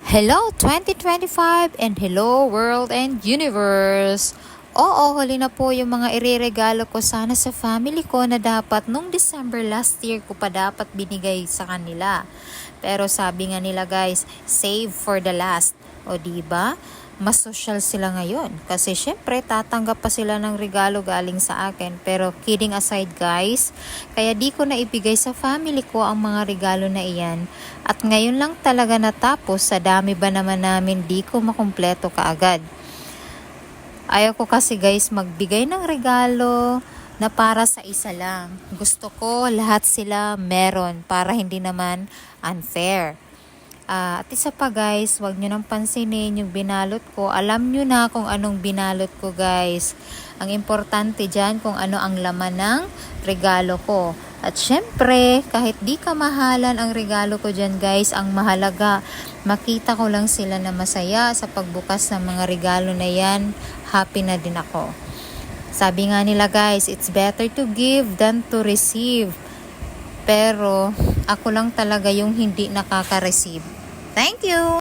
Hello 2025 and hello world and universe! Oo, huli na po yung mga ireregalo ko sana sa family ko na dapat nung December last year ko pa dapat binigay sa kanila. Pero sabi nga nila guys, save for the last. O diba? Mas social sila ngayon. Kasi syempre tatanggap pa sila ng regalo galing sa akin. Pero kidding aside guys, kaya di ko na ibigay sa family ko ang mga regalo na iyan. At ngayon lang talaga natapos, sa dami ba naman namin di ko makumpleto kaagad. Ayaw ko kasi guys magbigay ng regalo na para sa isa lang. Gusto ko lahat sila meron para hindi naman unfair. At isa pa guys, wag nyo nang pansinin yung binalot ko. Alam nyo na kung anong binalot ko guys. Ang importante dyan kung ano ang laman ng regalo ko. At syempre, kahit di kamahalan ang regalo ko dyan guys, ang mahalaga, makita ko lang sila na masaya sa pagbukas ng mga regalo na yan. Happy na din ako. Sabi nga nila guys, it's better to give than to receive. Pero ako lang talaga yung hindi nakaka-receive. Thank you!